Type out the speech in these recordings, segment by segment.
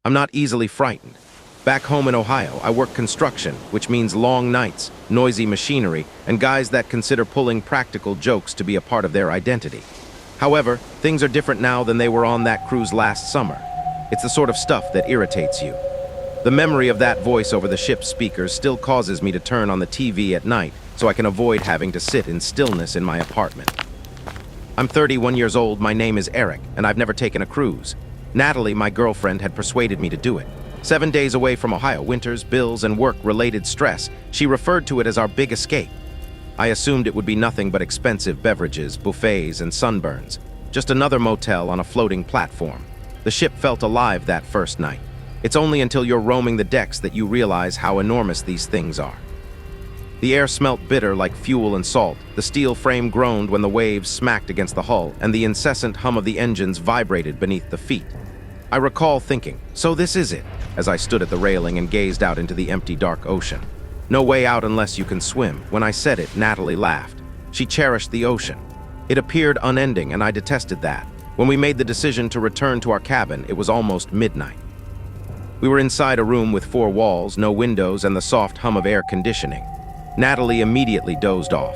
I'm not easily frightened. Back home in Ohio, I work construction, which means long nights, noisy machinery, and guys that consider pulling practical jokes to be a part of their identity. However, things are different now than they were on that cruise last summer. It's the sort of stuff that irritates you. The memory of that voice over the ship's speakers still causes me to turn on the TV at night so I can avoid having to sit in stillness in my apartment. I'm 31 years old, my name is Eric, and I've never taken a cruise. Natalie, my girlfriend, had persuaded me to do it. 7 days away from Ohio, winters, bills, and work-related stress, she referred to it as our big escape. I assumed it would be nothing but expensive beverages, buffets, and sunburns. Just another motel on a floating platform. The ship felt alive that first night. It's only until you're roaming the decks that you realize how enormous these things are. The air smelt bitter like fuel and salt, the steel frame groaned when the waves smacked against the hull, and the incessant hum of the engines vibrated beneath the feet. I recall thinking, so this is it, as I stood at the railing and gazed out into the empty, dark ocean. No way out unless you can swim. When I said it, Natalie laughed. She cherished the ocean. It appeared unending, and I detested that. When we made the decision to return to our cabin, it was almost midnight. We were inside a room with 4 walls, no windows, and the soft hum of air conditioning. Natalie immediately dozed off.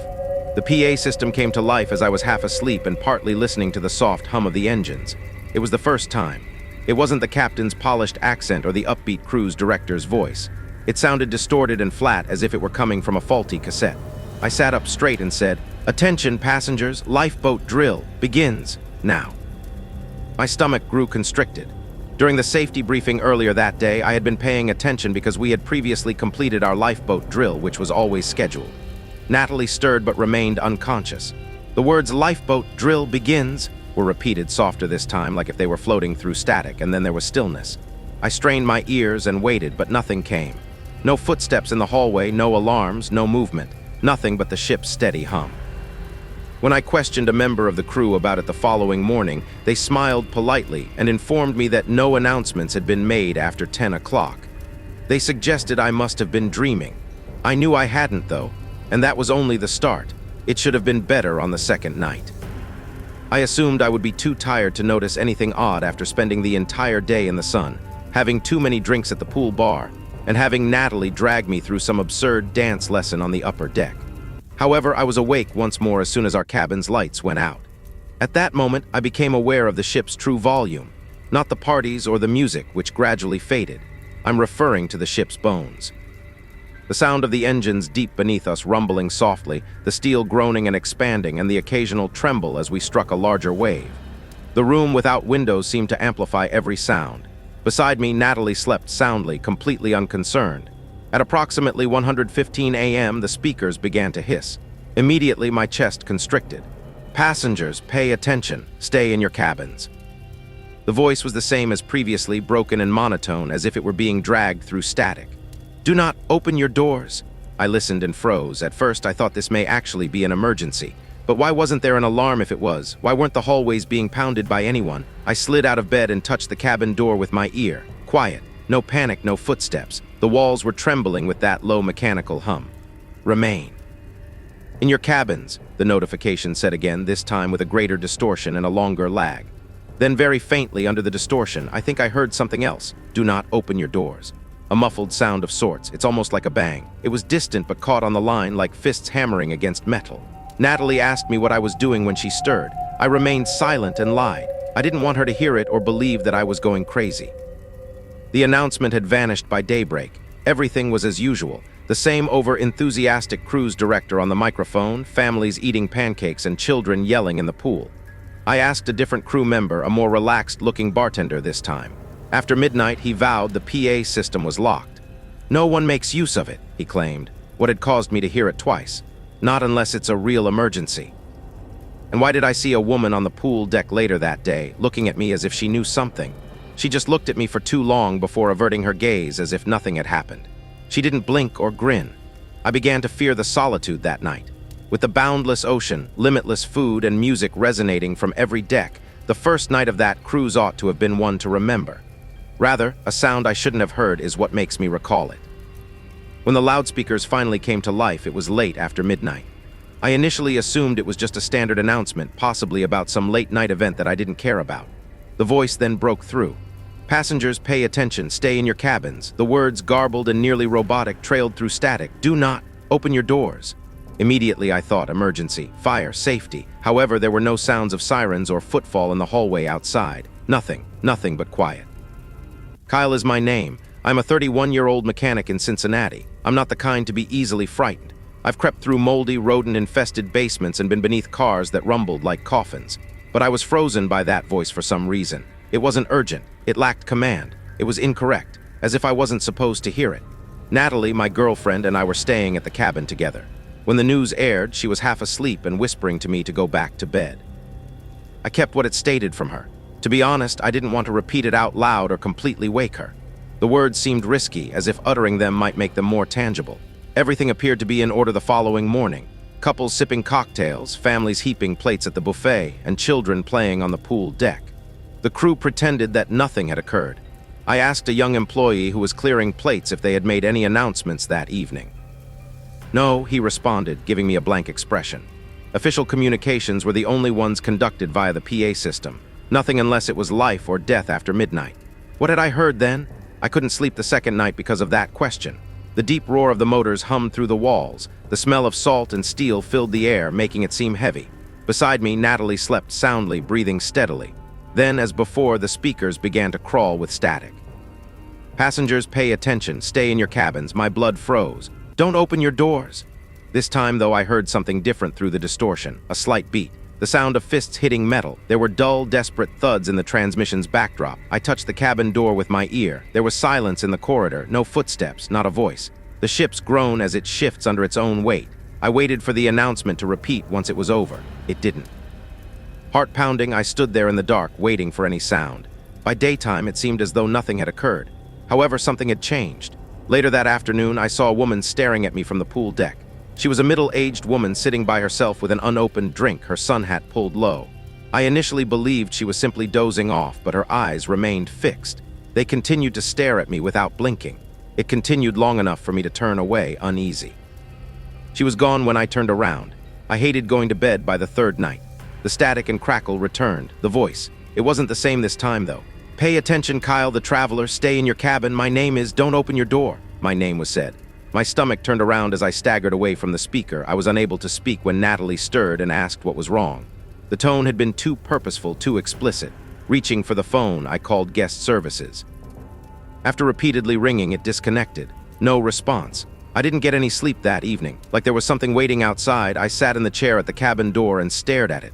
The PA system came to life as I was half asleep and partly listening to the soft hum of the engines. It was the first time. It wasn't the captain's polished accent or the upbeat cruise director's voice. It sounded distorted and flat as if it were coming from a faulty cassette. I sat up straight and said, "Attention passengers, lifeboat drill begins now." My stomach grew constricted. During the safety briefing earlier that day, I had been paying attention because we had previously completed our lifeboat drill, which was always scheduled. Natalie stirred but remained unconscious. The words "lifeboat drill begins" were repeated softer this time, like if they were floating through static, and then there was stillness. I strained my ears and waited, but nothing came. No footsteps in the hallway, no alarms, no movement. Nothing but the ship's steady hum. When I questioned a member of the crew about it the following morning, they smiled politely and informed me that no announcements had been made after 10 o'clock. They suggested I must have been dreaming. I knew I hadn't, though, and that was only the start. It should have been better on the second night. I assumed I would be too tired to notice anything odd after spending the entire day in the sun, having too many drinks at the pool bar, and having Natalie drag me through some absurd dance lesson on the upper deck. However, I was awake once more as soon as our cabin's lights went out. At that moment, I became aware of the ship's true volume, not the parties or the music, which gradually faded. I'm referring to the ship's bones. The sound of the engines deep beneath us rumbling softly, the steel groaning and expanding, and the occasional tremble as we struck a larger wave. The room without windows seemed to amplify every sound. Beside me, Natalie slept soundly, completely unconcerned. At approximately 1:15 a.m., the speakers began to hiss. Immediately, my chest constricted. "Passengers, pay attention. Stay in your cabins." The voice was the same as previously, broken and monotone, as if it were being dragged through static. "Do not open your doors." I listened and froze. At first, I thought this may actually be an emergency. But why wasn't there an alarm if it was? Why weren't the hallways being pounded by anyone? I slid out of bed and touched the cabin door with my ear. Quiet. No panic, no footsteps. The walls were trembling with that low mechanical hum. "Remain." "In your cabins," the notification said again, this time with a greater distortion and a longer lag. Then very faintly under the distortion, I think I heard something else. "Do not open your doors." A muffled sound of sorts. It's almost like a bang. It was distant but caught on the line like fists hammering against metal. Natalie asked me what I was doing when she stirred. I remained silent and lied. I didn't want her to hear it or believe that I was going crazy. The announcement had vanished by daybreak. Everything was as usual. The same over-enthusiastic cruise director on the microphone, families eating pancakes, and children yelling in the pool. I asked a different crew member, a more relaxed-looking bartender this time. After midnight, he vowed the PA system was locked. "No one makes use of it," he claimed, what had caused me to hear it twice. "Not unless it's a real emergency." And why did I see a woman on the pool deck later that day, looking at me as if she knew something? She just looked at me for too long before averting her gaze as if nothing had happened. She didn't blink or grin. I began to fear the solitude that night. With the boundless ocean, limitless food, and music resonating from every deck, the first night of that cruise ought to have been one to remember. Rather, a sound I shouldn't have heard is what makes me recall it. When the loudspeakers finally came to life, it was late after midnight. I initially assumed it was just a standard announcement, possibly about some late-night event that I didn't care about. The voice then broke through. Passengers, pay attention, stay in your cabins. The words, garbled and nearly robotic, trailed through static. Do not open your doors. Immediately I thought emergency, fire, safety. However, there were no sounds of sirens or footfall in the hallway outside. Nothing but quiet. Kyle is my name. I'm a 31-year-old mechanic in Cincinnati. I'm not the kind to be easily frightened. I've crept through moldy, rodent-infested basements and been beneath cars that rumbled like coffins. But I was frozen by that voice for some reason. It wasn't urgent. It lacked command. It was incorrect, as if I wasn't supposed to hear it. Natalie, my girlfriend, and I were staying at the cabin together. When the news aired, she was half asleep and whispering to me to go back to bed. I kept what it stated from her. To be honest, I didn't want to repeat it out loud or completely wake her. The words seemed risky, as if uttering them might make them more tangible. Everything appeared to be in order the following morning. Couples sipping cocktails, families heaping plates at the buffet, and children playing on the pool deck. The crew pretended that nothing had occurred. I asked a young employee who was clearing plates if they had made any announcements that evening. No, he responded, giving me a blank expression. Official communications were the only ones conducted via the PA system. Nothing unless it was life or death after midnight. What had I heard then? I couldn't sleep the second night because of that question. The deep roar of the motors hummed through the walls. The smell of salt and steel filled the air, making it seem heavy. Beside me, Natalie slept soundly, breathing steadily. Then, as before, the speakers began to crawl with static. Passengers, pay attention. Stay in your cabins. My blood froze. Don't open your doors. This time, though, I heard something different through the distortion. A slight beat. The sound of fists hitting metal. There were dull, desperate thuds in the transmission's backdrop. I touched the cabin door with my ear. There was silence in the corridor. No footsteps, not a voice. The ship's groan as it shifts under its own weight. I waited for the announcement to repeat once it was over. It didn't. Heart pounding, I stood there in the dark, waiting for any sound. By daytime, it seemed as though nothing had occurred. However, something had changed. Later that afternoon, I saw a woman staring at me from the pool deck. She was a middle-aged woman sitting by herself with an unopened drink, her sun hat pulled low. I initially believed she was simply dozing off, but her eyes remained fixed. They continued to stare at me without blinking. It continued long enough for me to turn away, uneasy. She was gone when I turned around. I hated going to bed by the third night. The static and crackle returned. The voice. It wasn't the same this time, though. Pay attention, Kyle the Traveler. Stay in your cabin. My name is... Don't open your door. My name was said. My stomach turned around as I staggered away from the speaker. I was unable to speak when Natalie stirred and asked what was wrong. The tone had been too purposeful, too explicit. Reaching for the phone, I called guest services. After repeatedly ringing, it disconnected. No response. I didn't get any sleep that evening. Like there was something waiting outside, I sat in the chair at the cabin door and stared at it.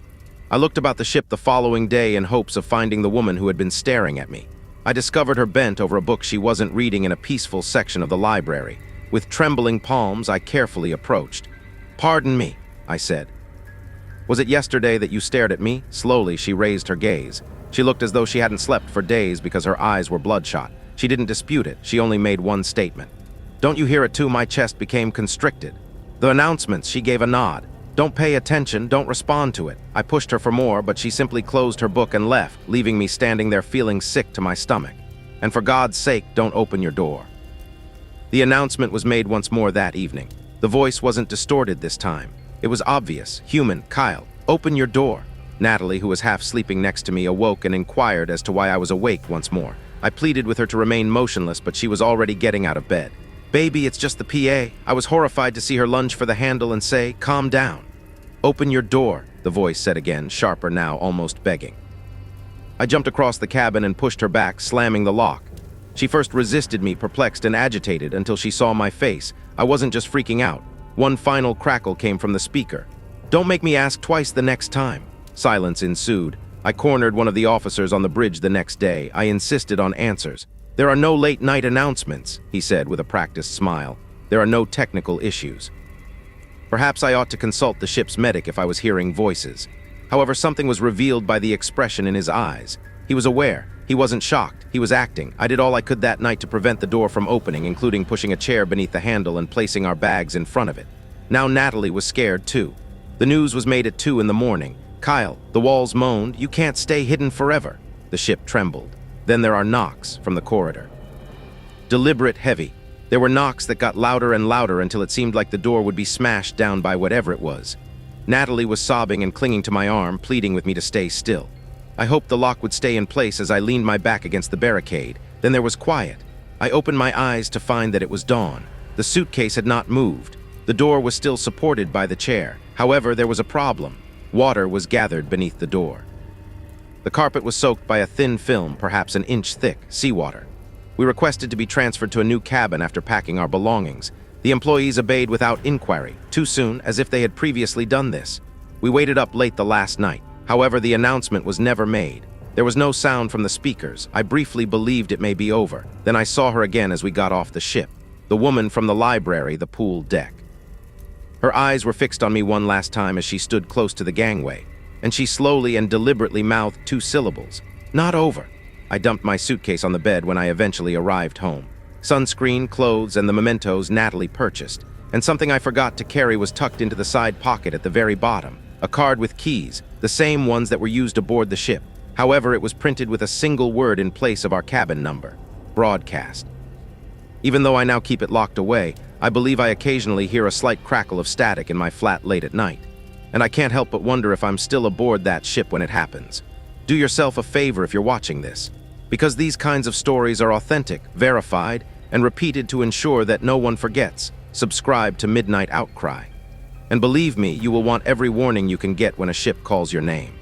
I looked about the ship the following day in hopes of finding the woman who had been staring at me. I discovered her bent over a book she wasn't reading in a peaceful section of the library. With trembling palms, I carefully approached. "Pardon me," I said. "Was it yesterday that you stared at me?" Slowly, she raised her gaze. She looked as though she hadn't slept for days because her eyes were bloodshot. She didn't dispute it. She only made one statement. "Don't you hear it too?" My chest became constricted. "The announcements," she gave a nod. "Don't pay attention, don't respond to it." I pushed her for more, but she simply closed her book and left, leaving me standing there feeling sick to my stomach. "And for God's sake, don't open your door." The announcement was made once more that evening. The voice wasn't distorted this time. It was obvious, human. "Kyle, open your door." Natalie, who was half sleeping next to me, awoke and inquired as to why I was awake once more. I pleaded with her to remain motionless, but she was already getting out of bed. "Baby, it's just the PA." I was horrified to see her lunge for the handle and say, "Calm down." "Open your door," the voice said again, sharper now, almost begging. I jumped across the cabin and pushed her back, slamming the lock. She first resisted me, perplexed and agitated, until she saw my face. I wasn't just freaking out. One final crackle came from the speaker. "Don't make me ask twice the next time." Silence ensued. I cornered one of the officers on the bridge the next day. I insisted on answers. "There are no late-night announcements," he said with a practiced smile. "There are no technical issues." Perhaps I ought to consult the ship's medic if I was hearing voices. However, something was revealed by the expression in his eyes. He was aware. He wasn't shocked. He was acting. I did all I could that night to prevent the door from opening, including pushing a chair beneath the handle and placing our bags in front of it. Now Natalie was scared too. The news was made at 2 in the morning. "Kyle," the walls moaned, "you can't stay hidden forever." The ship trembled. Then there are knocks from the corridor. Deliberate, heavy. There were knocks that got louder and louder until it seemed like the door would be smashed down by whatever it was. Natalie was sobbing and clinging to my arm, pleading with me to stay still. I hoped the lock would stay in place as I leaned my back against the barricade. Then there was quiet. I opened my eyes to find that it was dawn. The suitcase had not moved. The door was still supported by the chair. However, there was a problem. Water was gathered beneath the door. The carpet was soaked by a thin film, perhaps an inch thick, seawater. We requested to be transferred to a new cabin after packing our belongings. The employees obeyed without inquiry, too soon, as if they had previously done this. We waited up late the last night. However, the announcement was never made. There was no sound from the speakers. I briefly believed it may be over. Then I saw her again as we got off the ship. The woman from the library, the pool deck. Her eyes were fixed on me one last time as she stood close to the gangway, and she slowly and deliberately mouthed 2 syllables. Not over. I dumped my suitcase on the bed when I eventually arrived home. Sunscreen, clothes, and the mementos Natalie purchased. And something I forgot to carry was tucked into the side pocket at the very bottom. A card with keys, the same ones that were used aboard the ship. However, it was printed with a single word in place of our cabin number: broadcast. Even though I now keep it locked away, I believe I occasionally hear a slight crackle of static in my flat late at night. And I can't help but wonder if I'm still aboard that ship when it happens. Do yourself a favor if you're watching this, because these kinds of stories are authentic, verified, and repeated to ensure that no one forgets. Subscribe to Midnight Outcry. And believe me, you will want every warning you can get when a ship calls your name.